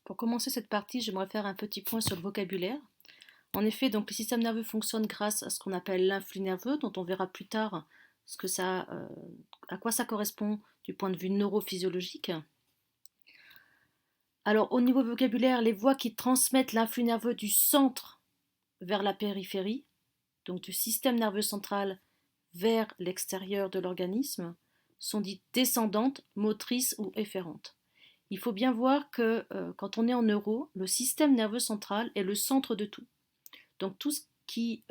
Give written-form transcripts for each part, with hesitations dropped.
Pour commencer cette partie, j'aimerais faire un petit point sur le vocabulaire. En effet, donc le système nerveux fonctionne grâce à ce qu'on appelle l'influx nerveux, dont on verra plus tard à quoi ça correspond du point de vue neurophysiologique. Alors, au niveau vocabulaire, les voies qui transmettent l'influx nerveux du centre vers la périphérie, donc du système nerveux central vers l'extérieur de l'organisme, sont dites descendantes, motrices ou efférentes. Il faut bien voir que quand on est en neuro, le système nerveux central est le centre de tout. Donc tout ce qui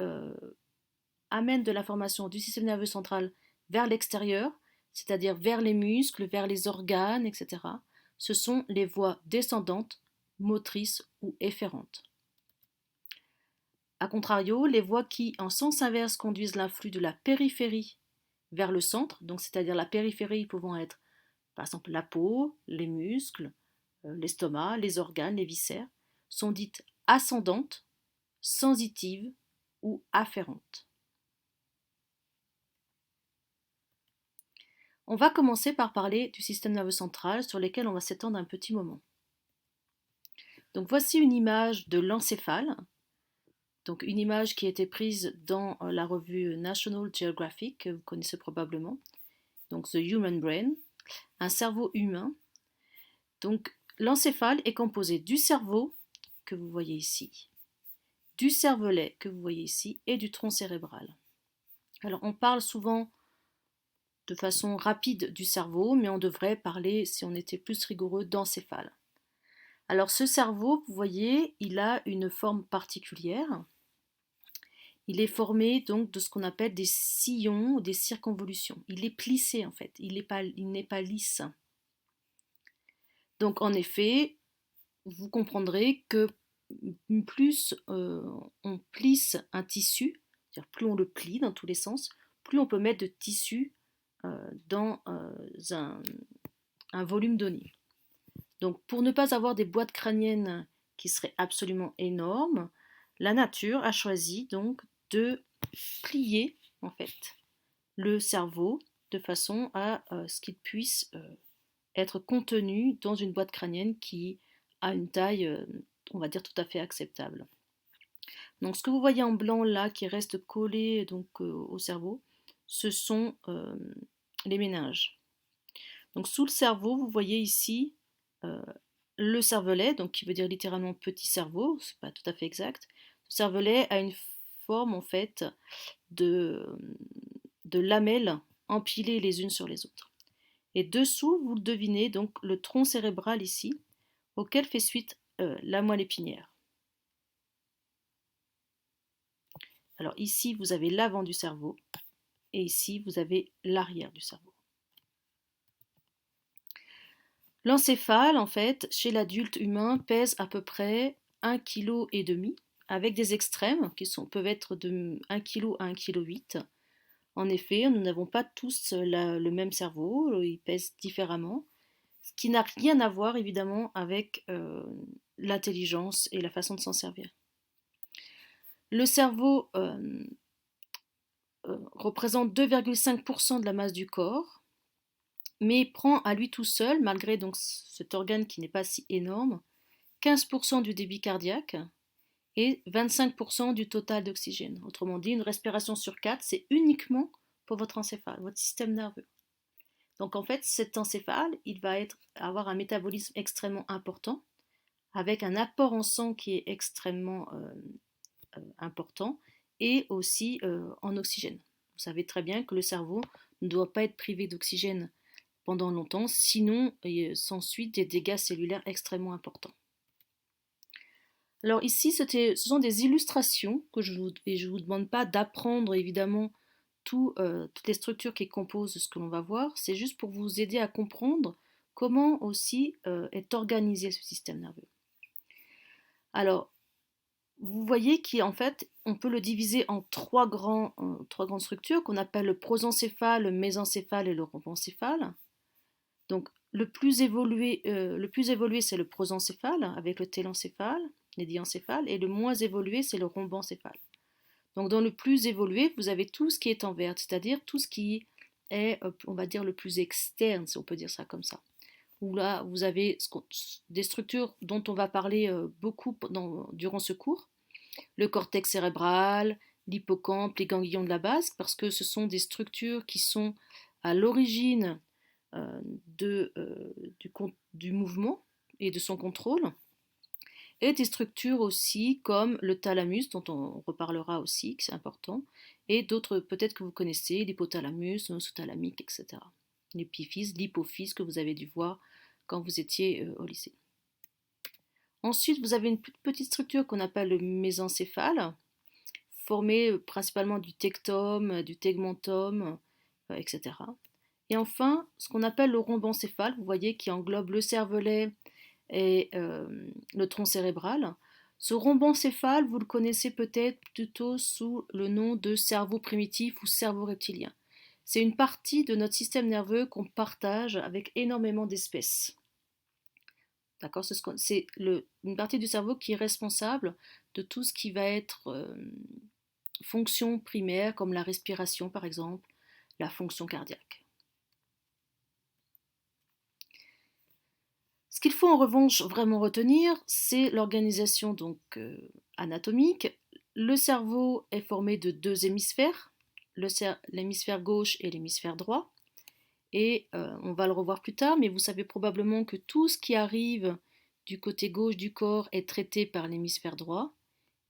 amène de l'information du système nerveux central vers l'extérieur, c'est-à-dire vers les muscles, vers les organes, etc., ce sont les voies descendantes, motrices ou efférentes. A contrario, les voies qui, en sens inverse, conduisent l'influx de la périphérie vers le centre, donc c'est-à-dire la périphérie pouvant être par exemple la peau, les muscles, l'estomac, les organes, les viscères, sont dites ascendantes, sensitives ou afférentes. On va commencer par parler du système nerveux central sur lequel on va s'étendre un petit moment. Donc voici une image de l'encéphale, donc une image qui a été prise dans la revue National Geographic, que vous connaissez probablement, donc The Human Brain, un cerveau humain. Donc l'encéphale est composé du cerveau, que vous voyez ici, du cervelet, que vous voyez ici, et du tronc cérébral. Alors on parle souvent de façon rapide du cerveau, mais on devrait parler, si on était plus rigoureux, d'encéphale. Alors ce cerveau, vous voyez, il a une forme particulière. Il est formé donc de ce qu'on appelle des sillons ou des circonvolutions. Il est plissé en fait, il n'est pas lisse. Donc en effet, vous comprendrez que plus on plisse un tissu, c'est-à-dire plus on le plie dans tous les sens, plus on peut mettre de tissu dans un volume donné. Donc pour ne pas avoir des boîtes crâniennes qui seraient absolument énormes, la nature a choisi donc de plier en fait le cerveau de façon à ce qu'il puisse être contenu dans une boîte crânienne qui a une taille, on va dire, tout à fait acceptable. Donc ce que vous voyez en blanc là qui reste collé donc au cerveau, ce sont les méninges. Donc sous le cerveau, vous voyez ici euh, le cervelet, donc qui veut dire littéralement petit cerveau, c'est pas tout à fait exact. Le cervelet a une forme en fait de, de lamelles empilées les unes sur les autres. Et dessous, vous le devinez, donc le tronc cérébral ici, auquel fait suite la moelle épinière. Alors ici, vous avez l'avant du cerveau, et ici, vous avez l'arrière du cerveau. L'encéphale, en fait, chez l'adulte humain, pèse à peu près 1,5 kg, avec des extrêmes qui peuvent être de 1 kg à 1,8 kg. En effet, nous n'avons pas tous le même cerveau, ils pèsent différemment, ce qui n'a rien à voir évidemment avec l'intelligence et la façon de s'en servir. Le cerveau représente 2,5% de la masse du corps, mais prend à lui tout seul, malgré donc cet organe qui n'est pas si énorme, 15% du débit cardiaque et 25% du total d'oxygène. Autrement dit, une respiration sur 4, c'est uniquement pour votre encéphale, votre système nerveux. Donc en fait, cet encéphale, il va avoir un métabolisme extrêmement important, avec un apport en sang qui est extrêmement important, et aussi en oxygène. Vous savez très bien que le cerveau ne doit pas être privé d'oxygène pendant longtemps, sinon il s'ensuit des dégâts cellulaires extrêmement importants. Alors ici, ce sont des illustrations que je ne vous demande pas d'apprendre évidemment toutes les structures qui composent ce que l'on va voir, c'est juste pour vous aider à comprendre comment aussi est organisé ce système nerveux. Alors, vous voyez qu'en fait, on peut le diviser en trois grandes structures qu'on appelle le prosencéphale, le mésencéphale et le rhombencéphale. Donc, le plus évolué, c'est le prosencéphale avec le télencéphale, les diencéphales, et le moins évolué, c'est le rhombencéphale. Donc, dans le plus évolué, vous avez tout ce qui est en vert, c'est-à-dire tout ce qui est, on va dire, le plus externe, si on peut dire ça comme ça. où là vous avez des structures dont on va parler beaucoup durant ce cours, le cortex cérébral, l'hippocampe, les ganglions de la base, parce que ce sont des structures qui sont à l'origine euh, du mouvement et de son contrôle, et des structures aussi comme le thalamus, dont on reparlera aussi, que c'est important, et d'autres peut-être que vous connaissez, l'hypothalamus, le nosothalamique, etc. L'épiphyse, l'hypophyse que vous avez dû voir quand vous étiez au lycée. Ensuite, vous avez une petite structure qu'on appelle le mésencéphale, formée principalement du tectum, du tegmentum, etc. Et enfin, ce qu'on appelle le rhombencéphale, vous voyez, qui englobe le cervelet et le tronc cérébral. Ce rhombencéphale, vous le connaissez peut-être plutôt sous le nom de cerveau primitif ou cerveau reptilien. C'est une partie de notre système nerveux qu'on partage avec énormément d'espèces. D'accord, c'est une partie du cerveau qui est responsable de tout ce qui va être fonction primaire, comme la respiration par exemple, la fonction cardiaque. Ce qu'il faut en revanche vraiment retenir, c'est l'organisation donc anatomique. Le cerveau est formé de deux hémisphères, l'hémisphère gauche et l'hémisphère droit. Et on va le revoir plus tard, mais vous savez probablement que tout ce qui arrive du côté gauche du corps est traité par l'hémisphère droit,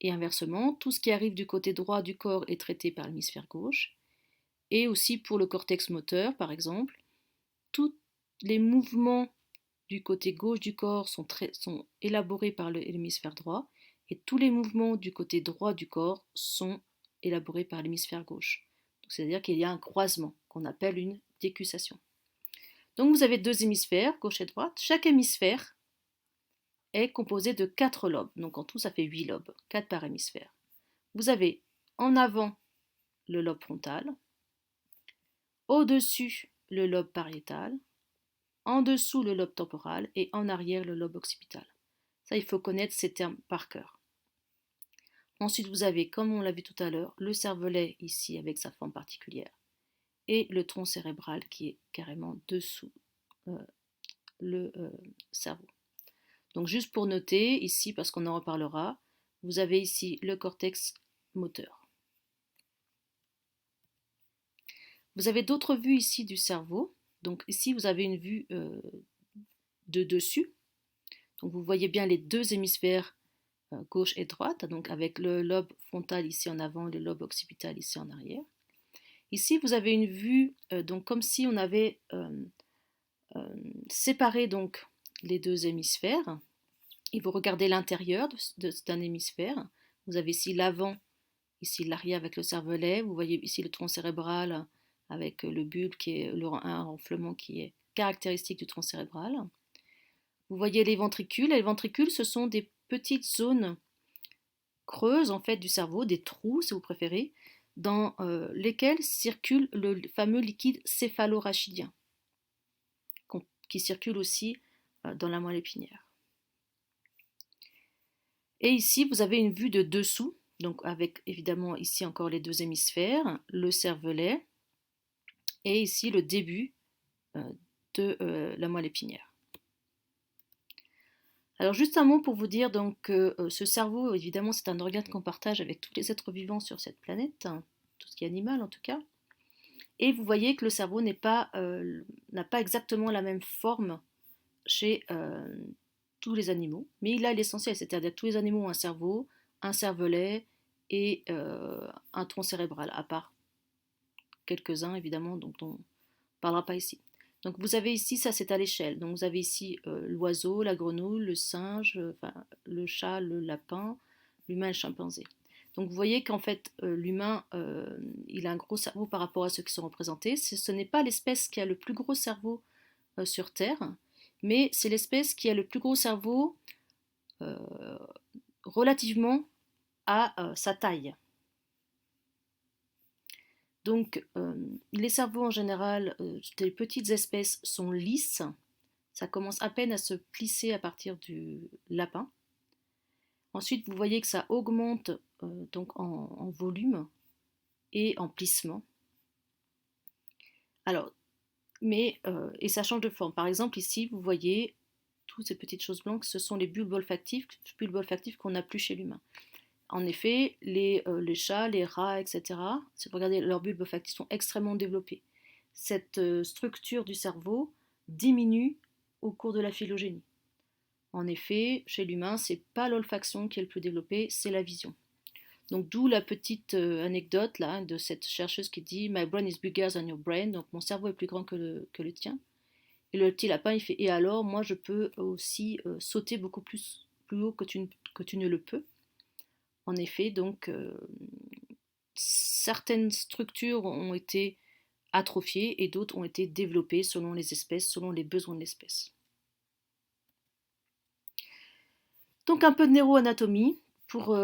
et inversement, tout ce qui arrive du côté droit du corps est traité par l'hémisphère gauche. Et aussi pour le cortex moteur, par exemple, tous les mouvements du côté gauche du corps sont élaborés par l'hémisphère droit, et tous les mouvements du côté droit du corps sont élaborés par l'hémisphère gauche. C'est-à-dire qu'il y a un croisement qu'on appelle une décussation. Donc vous avez deux hémisphères, gauche et droite. Chaque hémisphère est composé de 4 lobes. Donc en tout, ça fait 8 lobes, 4 par hémisphère. Vous avez en avant le lobe frontal, au-dessus le lobe pariétal, en dessous le lobe temporal et en arrière le lobe occipital. Ça, il faut connaître ces termes par cœur. Ensuite, vous avez, comme on l'a vu tout à l'heure, le cervelet ici avec sa forme particulière et le tronc cérébral qui est carrément dessous le cerveau. Donc juste pour noter ici, parce qu'on en reparlera, vous avez ici le cortex moteur. Vous avez d'autres vues ici du cerveau. Donc ici, vous avez une vue de dessus. Donc vous voyez bien les deux hémisphères gauche et droite, donc avec le lobe frontal ici en avant et le lobe occipital ici en arrière. Ici, vous avez une vue donc comme si on avait séparé donc les deux hémisphères. Et vous regardez l'intérieur d'un hémisphère. Vous avez ici l'avant, ici l'arrière avec le cervelet. Vous voyez ici le tronc cérébral avec le bulbe qui est un renflement qui est caractéristique du tronc cérébral. Vous voyez les ventricules. Les ventricules, ce sont des petites zones creuses en fait du cerveau, des trous si vous préférez, dans lesquels circule le fameux liquide céphalorachidien, qui circule aussi dans la moelle épinière. Et ici, vous avez une vue de dessous, donc avec évidemment ici encore les deux hémisphères, le cervelet, et ici le début de la moelle épinière. Alors juste un mot pour vous dire donc que ce cerveau, évidemment, c'est un organe qu'on partage avec tous les êtres vivants sur cette planète, hein, tout ce qui est animal en tout cas. Et vous voyez que le cerveau n'a pas exactement la même forme chez tous les animaux, mais il a l'essentiel, c'est-à-dire que tous les animaux ont un cerveau, un cervelet et un tronc cérébral, à part quelques-uns évidemment dont on ne parlera pas ici. Donc vous avez ici, ça c'est à l'échelle, donc vous avez ici l'oiseau, la grenouille, le singe, le chat, le lapin, l'humain et le chimpanzé. Donc vous voyez qu'en fait l'humain, il a un gros cerveau par rapport à ceux qui sont représentés. Ce n'est pas l'espèce qui a le plus gros cerveau sur Terre, mais c'est l'espèce qui a le plus gros cerveau relativement à sa taille. Donc les cerveaux en général des petites espèces sont lisses, ça commence à peine à se plisser à partir du lapin. Ensuite vous voyez que ça augmente donc en volume et en plissement. Alors et ça change de forme. Par exemple, ici, vous voyez toutes ces petites choses blanches, ce sont les bulbes olfactifs qu'on n'a plus chez l'humain. En effet, les chats, les rats, etc., si vous regardez, leurs bulbes olfactifs sont extrêmement développés. Cette structure du cerveau diminue au cours de la phylogénie. En effet, chez l'humain, c'est pas l'olfaction qui est le plus développée, c'est la vision. Donc d'où la petite anecdote là de cette chercheuse qui dit My brain is bigger than your brain, donc mon cerveau est plus grand que le tien. Et le petit lapin il fait et alors moi je peux aussi sauter beaucoup plus haut que tu ne le peux. En effet, donc certaines structures ont été atrophiées et d'autres ont été développées selon les espèces, selon les besoins de l'espèce. Donc un peu de neuroanatomie pour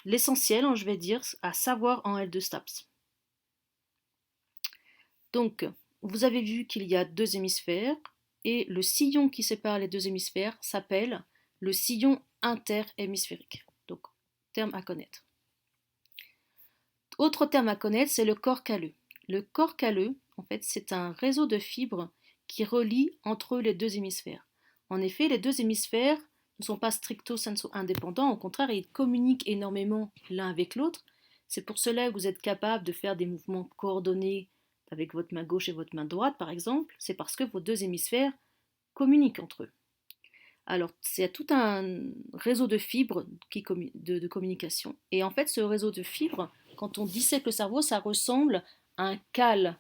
l'essentiel, je vais dire, à savoir en L2 STAPS. Donc, vous avez vu qu'il y a deux hémisphères et le sillon qui sépare les deux hémisphères s'appelle le sillon interhémisphérique. Donc, terme à connaître. Autre terme à connaître, c'est le corps calleux. Le corps calleux, en fait, c'est un réseau de fibres qui relie entre les deux hémisphères. En effet, les deux hémisphères ne sont pas stricto sensu indépendants, au contraire, ils communiquent énormément l'un avec l'autre. C'est pour cela que vous êtes capable de faire des mouvements coordonnés avec votre main gauche et votre main droite, par exemple. C'est parce que vos deux hémisphères communiquent entre eux. Alors, c'est tout un réseau de fibres de communication. Et en fait, ce réseau de fibres, quand on dissèque le cerveau, ça ressemble à un cal.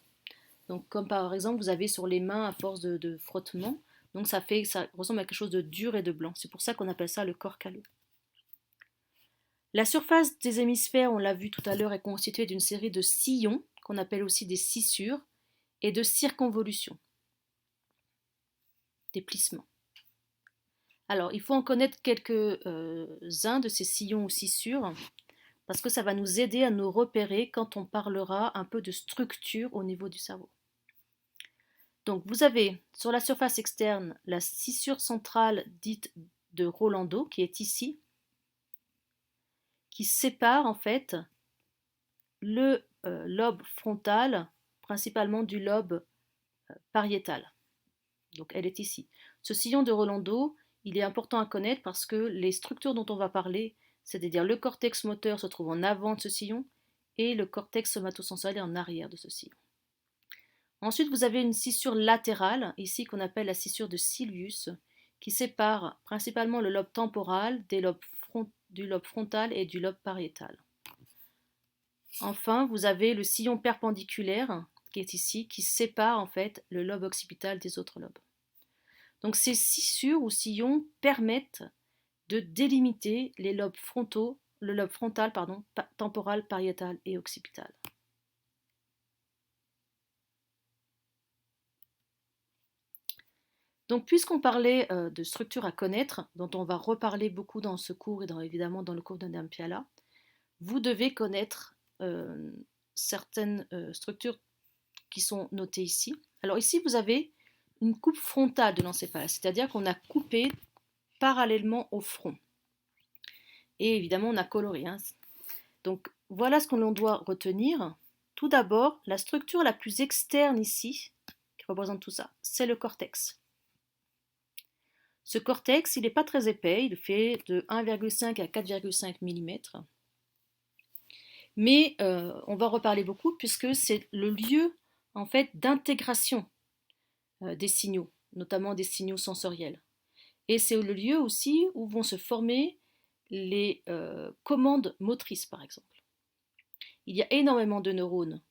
Donc, comme par exemple, vous avez sur les mains à force de frottement. Donc, ça ressemble à quelque chose de dur et de blanc. C'est pour ça qu'on appelle ça le corps calleux. La surface des hémisphères, on l'a vu tout à l'heure, est constituée d'une série de sillons, qu'on appelle aussi des scissures, et de circonvolutions, des plissements. Alors, il faut en connaître quelques-uns de ces sillons ou scissures, parce que ça va nous aider à nous repérer quand on parlera un peu de structure au niveau du cerveau. Donc, vous avez sur la surface externe la scissure centrale dite de Rolando, qui est ici, qui sépare en fait le lobe frontal, principalement du lobe pariétal. Donc, elle est ici. Ce sillon de Rolando, il est important à connaître parce que les structures dont on va parler, c'est-à-dire le cortex moteur se trouve en avant de ce sillon et le cortex somatosensoriel est en arrière de ce sillon. Ensuite, vous avez une scissure latérale, ici qu'on appelle la scissure de Sylvius, qui sépare principalement le lobe temporal du lobe frontal et du lobe pariétal. Enfin, vous avez le sillon perpendiculaire, qui est ici, qui sépare en fait le lobe occipital des autres lobes. Donc ces scissures ou sillons permettent de délimiter les lobes frontaux, le lobe frontal, temporal, pariétal et occipital. Donc puisqu'on parlait de structures à connaître, dont on va reparler beaucoup dans ce cours et évidemment dans le cours de Nampiala, vous devez connaître certaines structures qui sont notées ici. Alors ici, vous avez une coupe frontale de l'encéphale, c'est-à-dire qu'on a coupé parallèlement au front. Et évidemment, on a coloré. Donc voilà ce qu'on doit retenir. Tout d'abord, la structure la plus externe ici, qui représente tout ça, c'est le cortex. Ce cortex, il n'est pas très épais, il fait de 1,5 à 4,5 mm. Mais on va reparler beaucoup puisque c'est le lieu en fait d'intégration des signaux, notamment des signaux sensoriels. Et c'est le lieu aussi où vont se former les commandes motrices, par exemple. Il y a énormément de neurones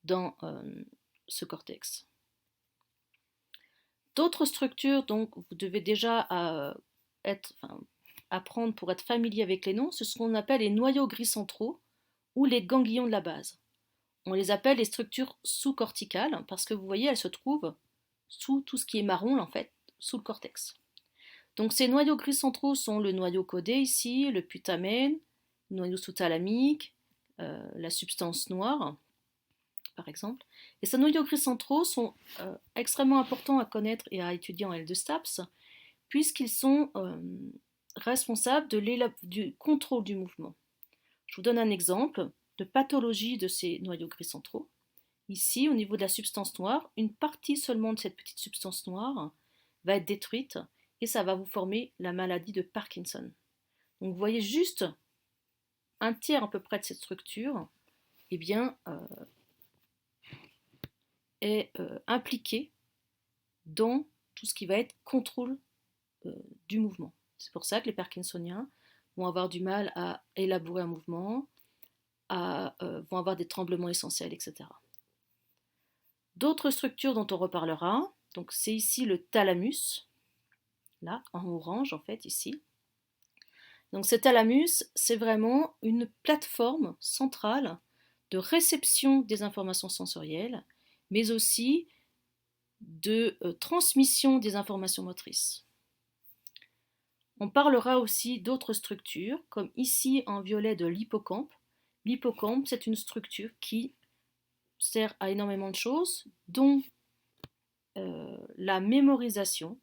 dans ce cortex. D'autres structures, donc, vous devez déjà apprendre pour être familier avec les noms, ce sont ce qu'on appelle les noyaux gris centraux ou les ganglions de la base. On les appelle les structures sous-corticales parce que vous voyez, elles se trouvent sous tout ce qui est marron, en fait, sous le cortex. Donc ces noyaux gris centraux sont le noyau codé ici, le putamen, le noyau sous-thalamique, la substance noire, par exemple. Et ces noyaux gris centraux sont extrêmement importants à connaître et à étudier en L2 STAPS, puisqu'ils sont responsables du contrôle du mouvement. Je vous donne un exemple de pathologie de ces noyaux gris centraux. ici, au niveau de la substance noire, une partie seulement de cette petite substance noire va être détruite et ça va vous former la maladie de Parkinson. Donc vous voyez juste un tiers à peu près de cette structure eh bien, est impliqué dans tout ce qui va être contrôle du mouvement. C'est pour ça que les Parkinsoniens vont avoir du mal à élaborer un mouvement, vont avoir des tremblements essentiels, etc. D'autres structures dont on reparlera, donc c'est ici le thalamus, là, en orange en fait, ici. Donc ce thalamus, c'est vraiment une plateforme centrale de réception des informations sensorielles, mais aussi de transmission des informations motrices. On parlera aussi d'autres structures, comme ici en violet de l'hippocampe. L'hippocampe, c'est une structure qui sert à énormément de choses, dont la mémorisation,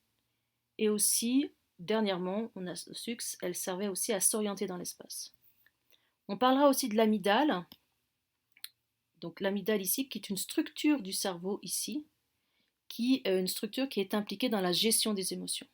et aussi, dernièrement, on a su qu'elle servait aussi à s'orienter dans l'espace. On parlera aussi de l'amygdale, donc l'amygdale ici, qui est une structure du cerveau ici, qui est une structure qui est impliquée dans la gestion des émotions.